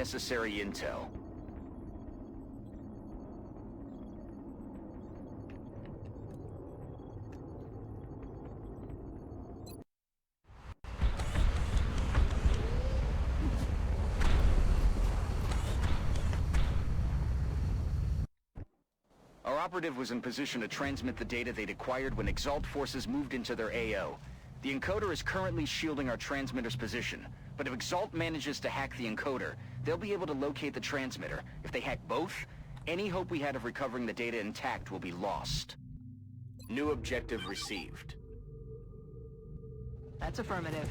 necessary intel. Our operative was in position to transmit the data they'd acquired when Exalt forces moved into their AO. The encoder is currently shielding our transmitter's position, but if Exalt manages to hack the encoder, they'll be able to locate the transmitter. If they hack both, any hope we had of recovering the data intact will be lost. New objective received. That's affirmative.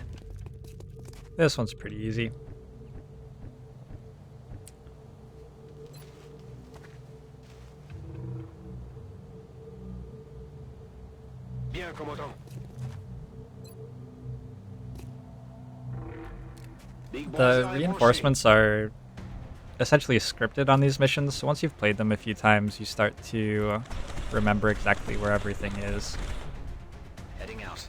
This one's pretty easy. Bien, commandant. The reinforcements are essentially scripted on these missions, so once you've played them a few times, you start to remember exactly where everything is. Heading out.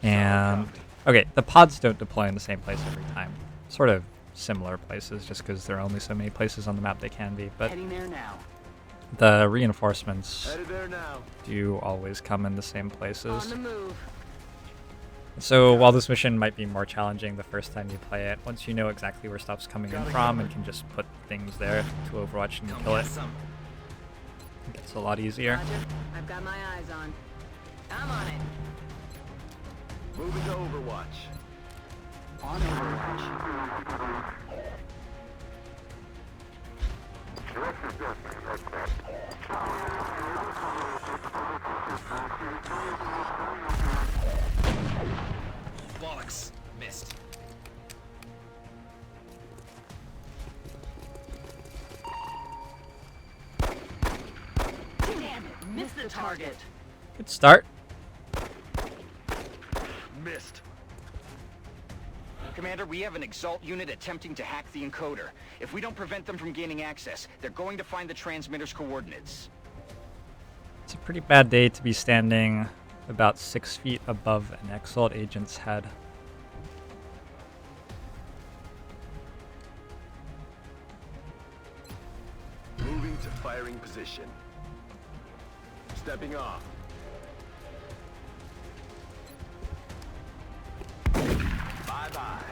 And, okay, the pods don't deploy in the same place every time. Sort of similar places, just because there are only so many places on the map they can be, but Heading there now. the reinforcements Headed there now. do always come in the same places. On the move. So while this mission might be more challenging the first time you play it, once you know exactly where stuff's coming in from and can just put things there to Overwatch and kill it, it gets a lot easier. Roger. I've got my eyes on. I'm on it. Moving to Overwatch. On Overwatch. Bollocks. Missed. Damn it. Missed the target. Good start. Missed. Commander, we have an Exalt unit attempting to hack the encoder. If we don't prevent them from gaining access, they're going to find the transmitter's coordinates. It's a pretty bad day to be standing about 6 feet above an Exalt agent's head. Moving to firing position. Stepping off. Bye-bye.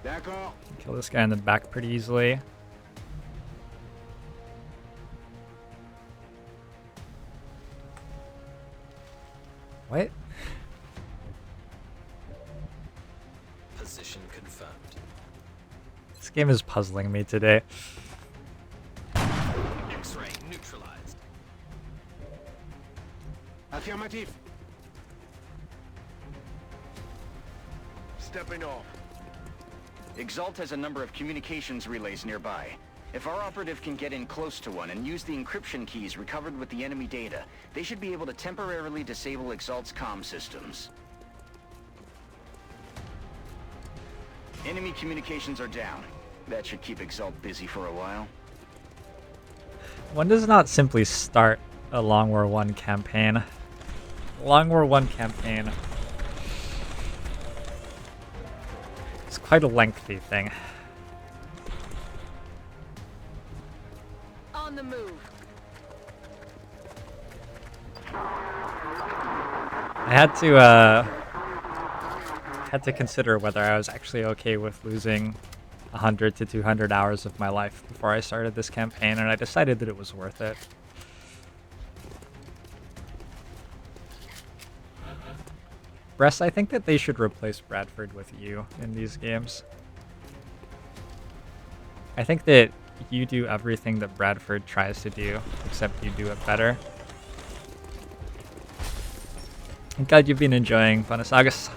D'accord. Kill this guy in the back pretty easily. What? Position confirmed. This game is puzzling me today. X-ray neutralized. Affirmative. Stepping off. Exalt has a number of communications relays nearby. If our operative can get in close to one and use the encryption keys recovered with the enemy data, they should be able to temporarily disable Exalt's comm systems. Enemy communications are down. That should keep Exalt busy for a while. One does not simply start a Long War 1 campaign. Long War 1 campaign is quite a lengthy thing. On the move. I had to consider whether I was actually okay with losing 100 to 200 hours of my life before I started this campaign, and I decided that it was worth it. Bress, I think that they should replace Bradford with you in these games. I think that you do everything that Bradford tries to do, except you do it better. I'm glad you've been enjoying Buenos Aires.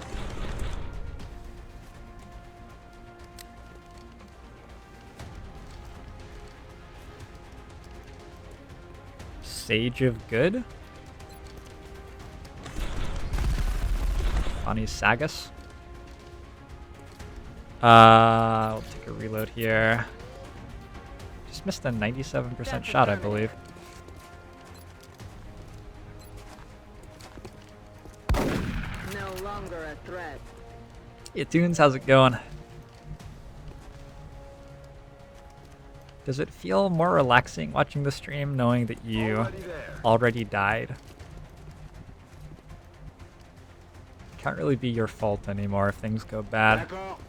Sage of Good? Bonnie Sagas? I'll take a reload here. missed a 97% That's shot, I affirmative. believe. No longer a threat. Yeah, Tunes, how's it going? Does it feel more relaxing watching the stream knowing that you Already there. already died? Can't really be your fault anymore if things go bad. Back off.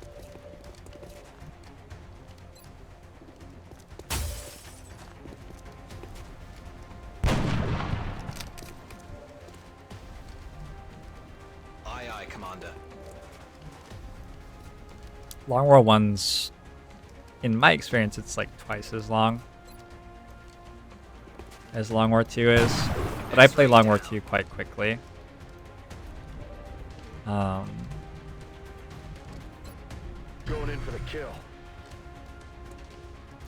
Aye, aye, Commander. Long War 1's, in my experience, it's like twice as long as Long War 2 is. But I play Long War 2 quite quickly. Going in for the kill.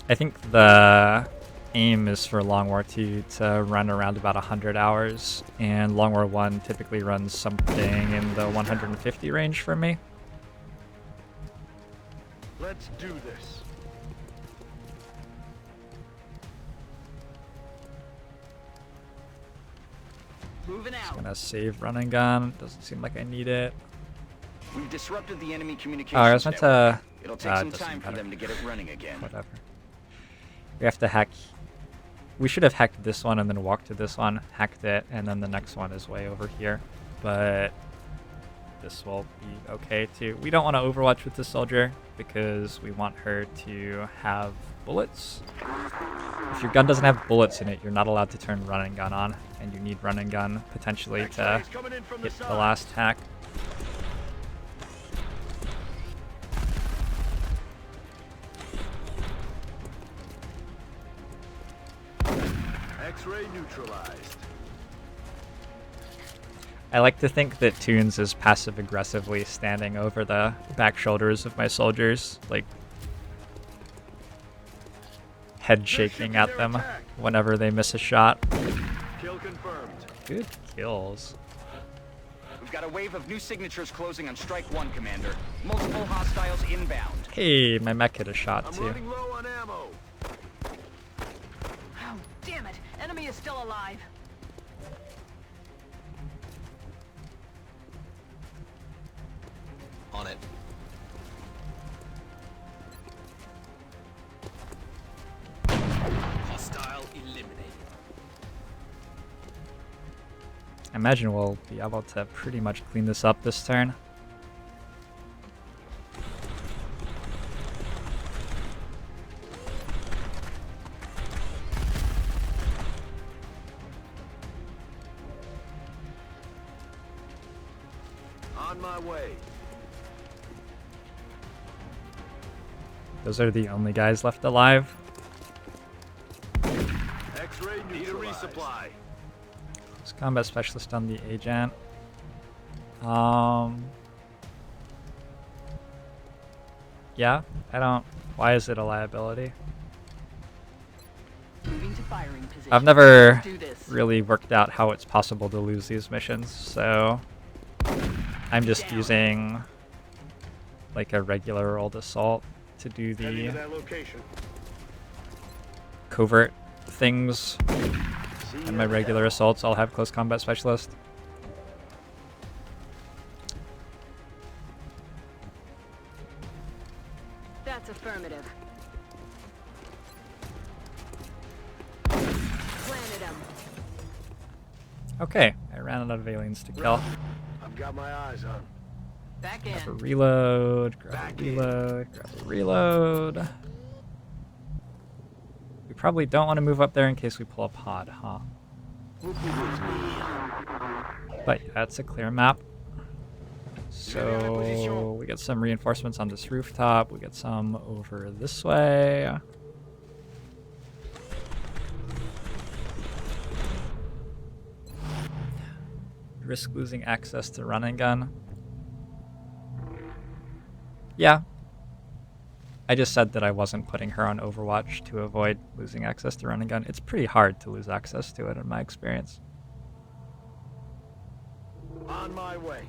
I think the aim is for Long War 2 to run around about 100 hours, and Long War 1 typically runs something in the 150 range for me. Let's do this. Moving out. Gonna save run and gun. Doesn't seem like I need it. We've disrupted the enemy Oh, communications I was meant network. to. It'll take it some doesn't time for matter. them to get it running again. Whatever. We have to hack. We should have hacked this one and then walked to this one, hacked it, and then the next one is way over here. But this will be okay too. We don't want to overwatch with this soldier because we want her to have bullets. If your gun doesn't have bullets in it, you're not allowed to turn run and gun on, and you need run and gun potentially to X-rays coming in from hit the the side. last hack. X-ray neutralized. I like to think that Toons is passive-aggressively standing over the back shoulders of my soldiers, like head shaking at them whenever they miss a shot. Kill confirmed. Good kills. We've got a wave of new signatures closing on Strike 1, Commander. Multiple hostiles inbound. Hey, my mech hit a shot I'm too. running low on ammo. Oh, damn it. Enemy is still alive. On it. Hostile eliminated. I imagine we'll be able to pretty much clean this up this turn. On my way. Those are the only guys left alive. X-ray neutralized. Need a resupply. This combat specialist on the agent. Yeah, I don't. Why is it a liability? Moving to firing position. I've never Let's do this. really worked out how it's possible to lose these missions, so I'm just Down. using like a regular old assault to do Heading to the that location. covert things. See And my ya. regular assaults, I'll have close combat specialist. That's affirmative. Planted him. Okay, I ran out of aliens to kill. I've got my eyes on. Back Grab a in. reload, grab Back a in. reload, grab a reload. We probably don't want to move up there in case we pull a pod, huh? But yeah, that's a clear map. So we get some reinforcements on this rooftop. We get some over this way. Risk losing access to run and gun. Yeah. I just said that I wasn't putting her on Overwatch to avoid losing access to run and gun. It's pretty hard to lose access to it in my experience. On my way.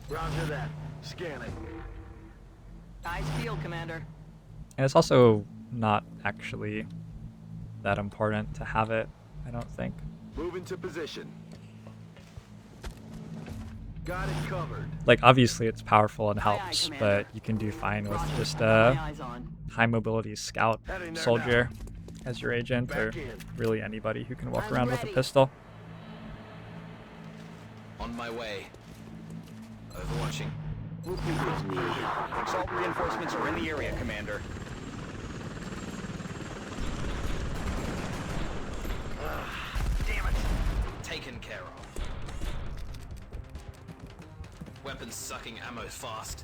Roger that. Scanning. Eyes peeled, Commander. And it's also not actually that important to have it, I don't think. Move into position. Got it covered. Like, obviously it's powerful and Aye, aye, helps, Commander. but you can do fine with Roger. just I've got my eyes on. high mobility scout Heading there soldier as your agent, or Back in. really anybody who can walk I'm around with ready. a pistol. On my way. Overwatching. Look at me. Exalt reinforcements are in the area, Commander. Damn it. Taken care of. Weapons sucking ammo fast.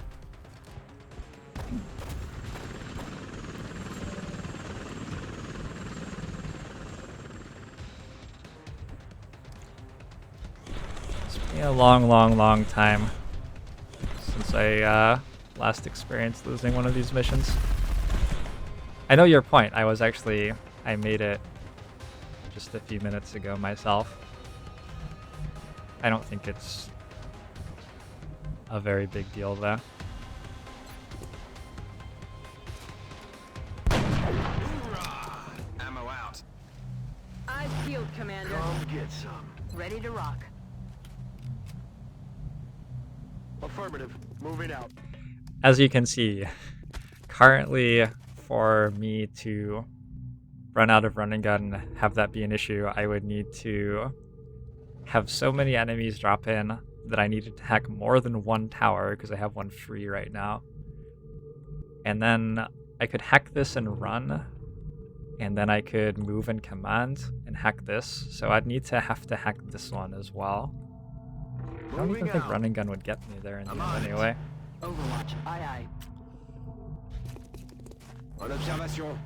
It's been a long time since I last experienced losing one of these missions. I know your point. I made it just a few minutes ago myself. I don't think it's a very big deal though. Hoorah! Ammo out. Eyes peeled, Commander. Come get some. Ready to rock. Affirmative. Moving out. As you can see, currently for me to run out of run and gun, have that be an issue, I would need to have so many enemies drop in that I needed to hack more than one tower because I have one free right now. And then I could hack this and run, and then I could move and command and hack this. So I'd need to have to hack this one as well. I don't even think run and gun would get me there in the end anyway. Overwatch. Aye, aye. En observation.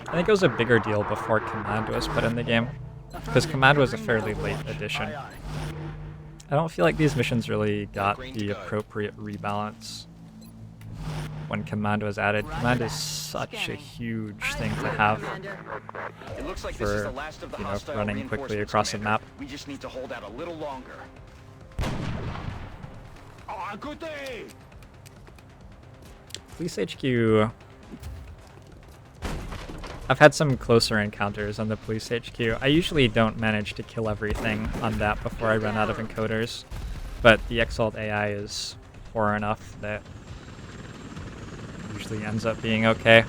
I think it was a bigger deal before command was put in the game, because command was a fairly late addition. Aye, aye. I don't feel like these missions really got the appropriate rebalance when command was added. Roger Command that. is such a Scanning. huge Eyes thing to peeled, have Commander. It looks like this is for, the last of the you know, hostile running quickly reinforcements, across the Commander. map. We just need to hold out a little longer. À côté. Police HQ. I've had some closer encounters on the police HQ. I usually don't manage to kill everything on that before I run out of encoders, but the Exalt AI is poor enough that it usually ends up being okay.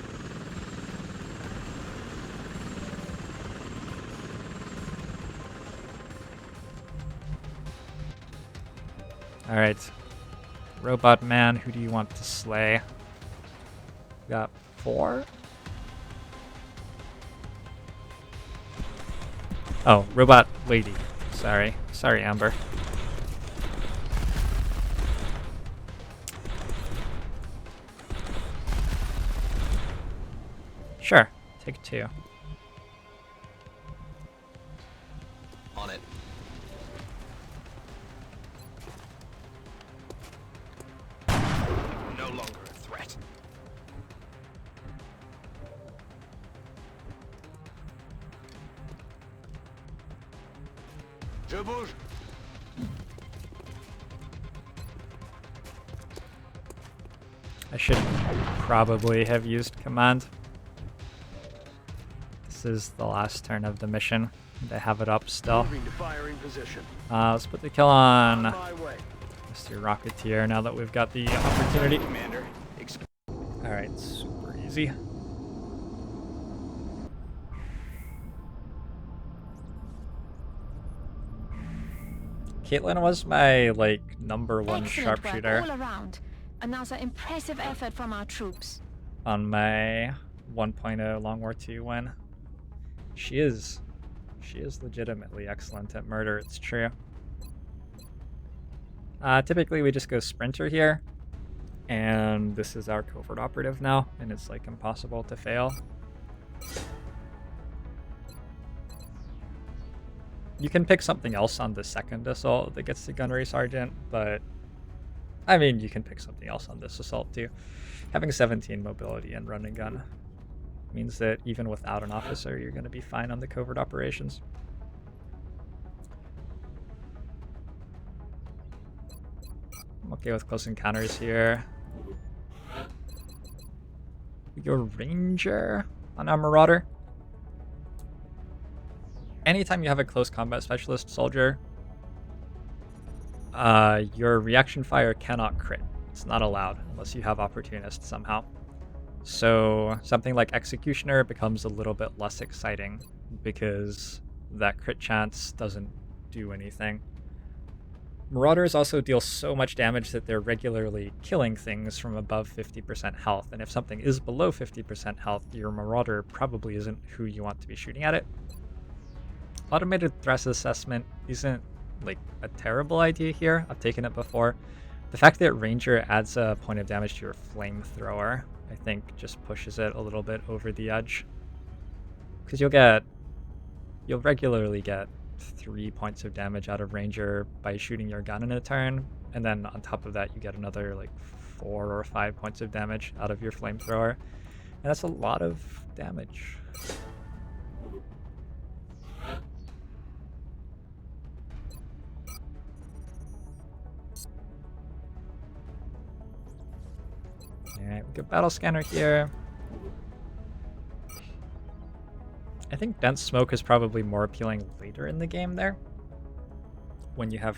Alright. Robot man, who do you want to slay? Got 4? Oh, robot lady. Sorry. Sorry, Amber. Sure. Take 2. On it. No longer a threat. Je bouge. I should probably have used command. This is the last turn of the mission. They have it up still. Moving to firing position. Let's put the kill on My way. Mr. Rocketeer now that we've got the opportunity. Commander. Alright, super easy. Caitlin was my, like, #1 Excellent work sharpshooter all around. Another impressive effort from our troops. on my 1.0 Long War II win. She is legitimately excellent at murder, it's true. Typically we just go sprinter here, and this is our covert operative now, and it's like impossible to fail. You can pick something else on the second assault that gets the gunnery sergeant, but I mean, you can pick something else on this assault too. Having 17 mobility and run and gun means that even without an officer, you're going to be fine on the covert operations. I'm okay with close encounters here. your ranger on our marauder. Anytime you have a close combat specialist soldier, your reaction fire cannot crit. It's not allowed unless you have opportunist somehow. So something like executioner becomes a little bit less exciting because that crit chance doesn't do anything. Marauders also deal so much damage that they're regularly killing things from above 50% health, and if something is below 50% health, your Marauder probably isn't who you want to be shooting at it. Automated threat assessment isn't like a terrible idea here. I've taken it before. The fact that Ranger adds a point of damage to your flamethrower, I think, just pushes it a little bit over the edge. Because you'll regularly get 3 points of damage out of Ranger by shooting your gun in a turn, and then on top of that you get another like 4 or 5 points of damage out of your flamethrower, and that's a lot of damage. Alright, we got battle scanner here. I think dense smoke is probably more appealing later in the game there, when you have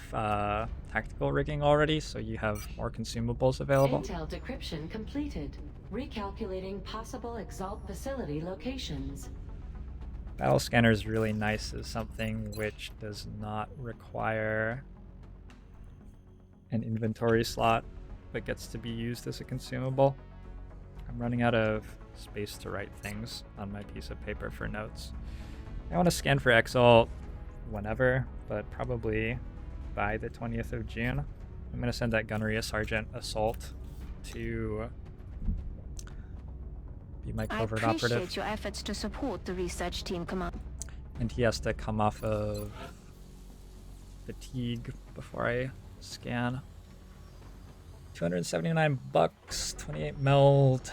tactical rigging already, so you have more consumables available. Intel decryption completed. Recalculating possible Exalt facility locations. Battle scanner is really nice as something which does not require an inventory slot, but gets to be used as a consumable. I'm running out of space to write things on my piece of paper for notes. I want to scan for Exalt whenever, but probably by the 20th of June. I'm going to send that Gunnery Sergeant Assault to be my covert I appreciate operative. your efforts to support the research team, Command. And he has to come off of fatigue before I scan. 279 bucks, 28 meld.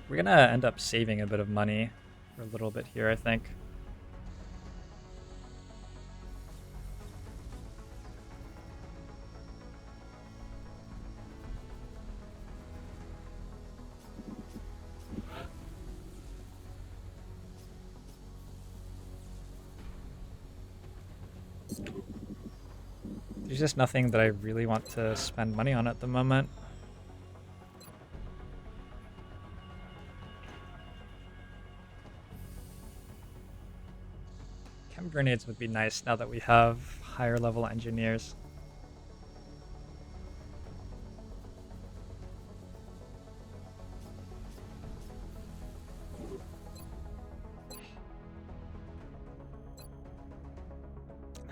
We're gonna end up saving a bit of money for a little bit here, I think. There's just nothing that I really want to spend money on at the moment. Chem grenades would be nice now that we have higher level engineers.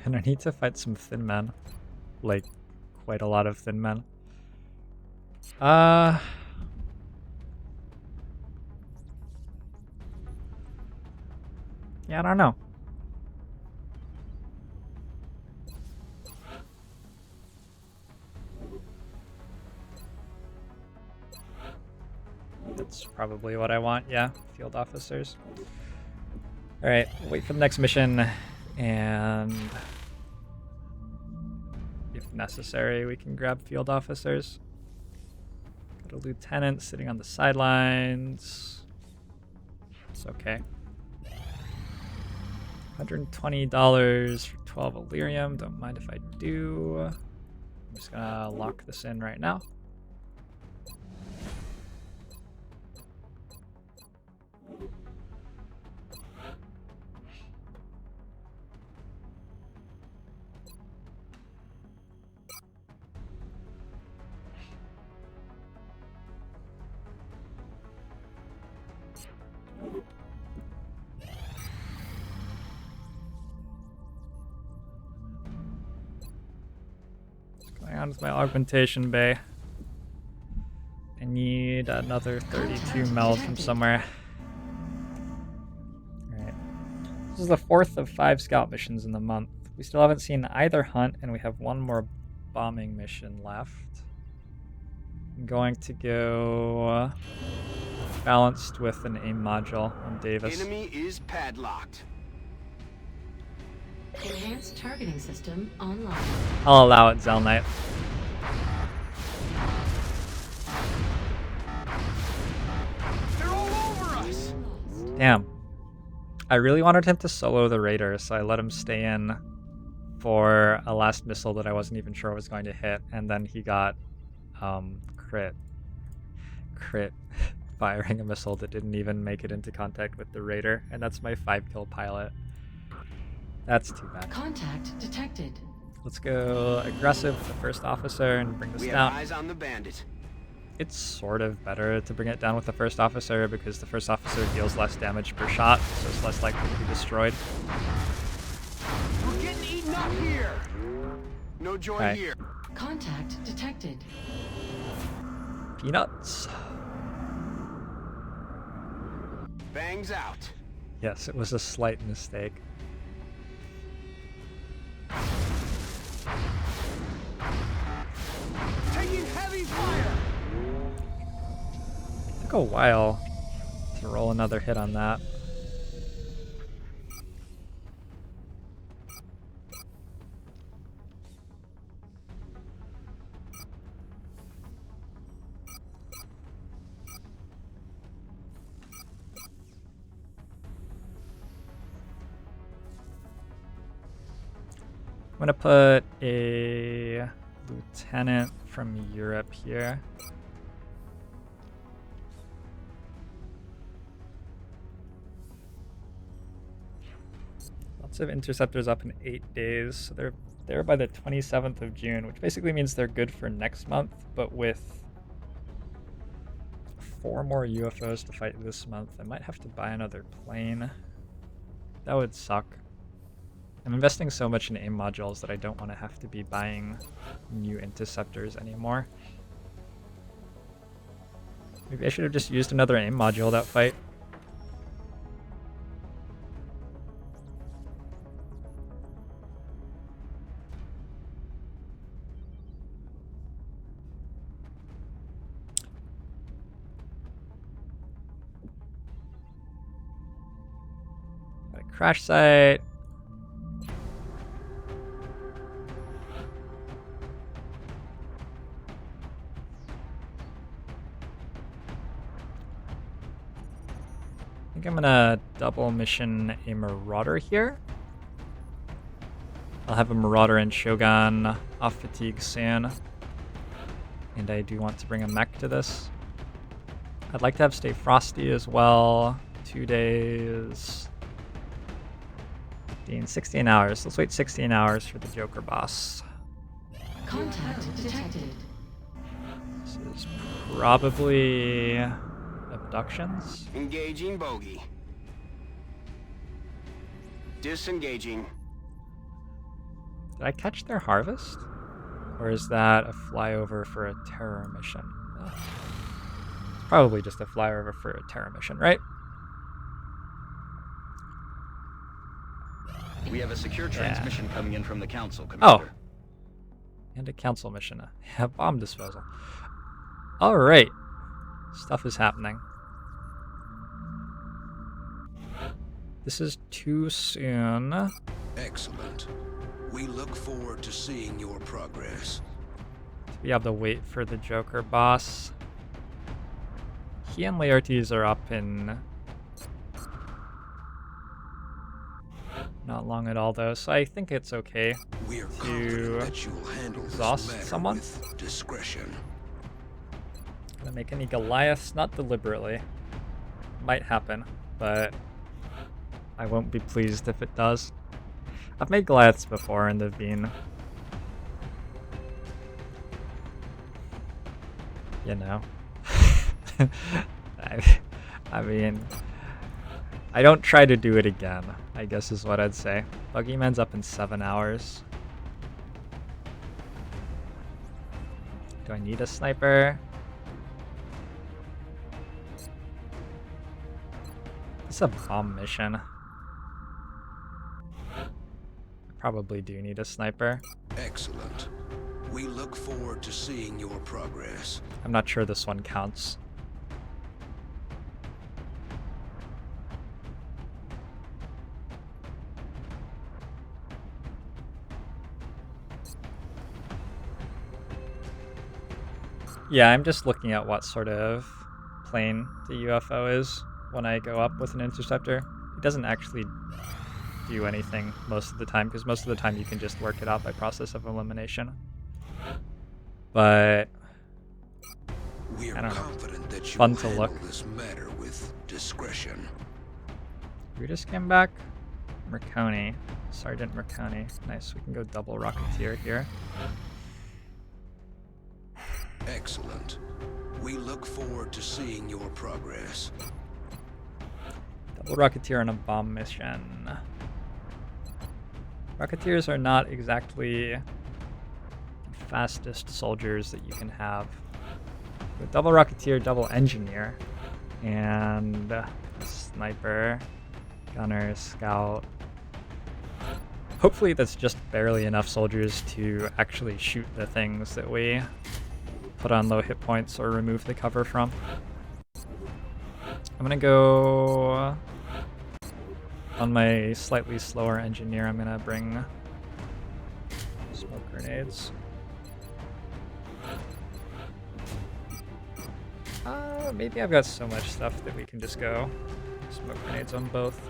And I need to fight some thin men. Like, quite a lot of thin men. Yeah, I don't know. That's probably what I want, yeah. Field officers. Alright, wait for the next mission, and if necessary, we can grab field officers. Got a lieutenant sitting on the sidelines. It's okay. $120 for 12 Illyrium. Don't mind if I do. I'm just gonna lock this in right now. On with my augmentation bay. I need another 32 meld from somewhere. Alright. This is the 4th of 5 scout missions in the month. We still haven't seen either hunt, and we have one more bombing mission left. I'm going to go balanced with an aim module on Davis. Enemy is padlocked. Enhanced targeting system online. I'll allow it, Zell Knight. Damn. I really wanted him to solo the Raider, so I let him stay in for a last missile that I wasn't even sure was going to hit, and then he got crit firing a missile that didn't even make it into contact with the Raider, and that's my 5-kill pilot. That's too bad. Contact detected. Let's go aggressive with the first officer and bring this We have down. eyes on the bandit. It's sort of better to bring it down with the first officer because the first officer deals less damage per shot, so it's less likely to be destroyed. We're getting eaten up here. No joy Okay. here. Contact detected. Peanuts. Bangs out. Yes, it was a slight mistake. Taking heavy fire. Took a while to roll another hit on that. I'm gonna put a lieutenant from Europe here. Lots of interceptors up in 8 days, so they're there by the 27th of June, which basically means they're good for next month, but with 4 more UFOs to fight this month, I might have to buy another plane. That would suck. I'm investing so much in AIM modules that I don't want to have to be buying new interceptors anymore. Maybe I should have just used another AIM module that fight. Got a crash site. I think I'm gonna double mission a Marauder here. I'll have a Marauder and Shogun off fatigue soon. And I do want to bring a mech to this. I'd like to have Stay Frosty as well. 2 days. 16 hours. Let's wait 16 hours for the Joker boss. Contact detected. This is probably abductions. Engaging bogey. Disengaging. Did I catch their harvest? Or is that a flyover for a terror mission? It's probably just a flyover for a terror mission, right? We have a secure transmission coming in from the council, Oh. Commander. And a council mission. A bomb disposal. Alright. Stuff is happening. This is too soon. Excellent. We look forward to seeing your progress. We have to wait for the Joker boss. He and Laertes are up in not long at all though, so I think it's okay We are to confident that you will handle this exhaust matter someone. with discretion. Gonna make any Goliaths, not deliberately. Might happen, but I won't be pleased if it does. I've made Goliaths before and they've been, you know, I mean, I don't try to do it again, I guess is what I'd say. Buggyman's up in 7 hours. Do I need a sniper? It's a bomb mission. I probably do need a sniper. Excellent. We look forward to seeing your progress. I'm not sure this one counts. Yeah, I'm just looking at what sort of plane the UFO is. when I go up with an interceptor. It doesn't actually do anything most of the time, because most of the time you can just work it out by process of elimination. But We I are don't know. confident that you Fun will to handle look. this matter with discretion. we just came back. Merconi. Sergeant Merconi. Nice, we can go double Rocketeer here. Excellent. We look forward to seeing your progress. Double Rocketeer on a bomb mission. Rocketeers are not exactly the fastest soldiers that you can have. With double Rocketeer, double Engineer, and Sniper, Gunner, Scout. Hopefully that's just barely enough soldiers to actually shoot the things that we put on low hit points or remove the cover from. I'm gonna go on my slightly slower Engineer. I'm gonna bring smoke grenades. Maybe I've got so much stuff that we can just go smoke grenades on both.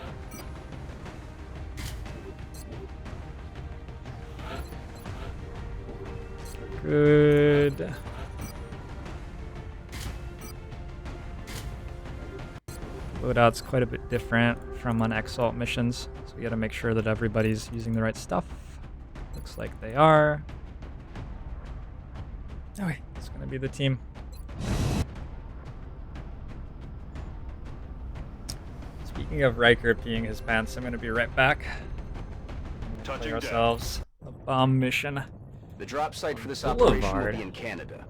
Good. Loadout's quite a bit different from on Exalt missions, so we gotta make sure that everybody's using the right stuff. Looks like they are. Okay, it's gonna be the team. Speaking of Riker peeing his pants, I'm gonna be right back. Play ourselves a bomb mission. The drop site for this Boulevard. operation will be in Canada.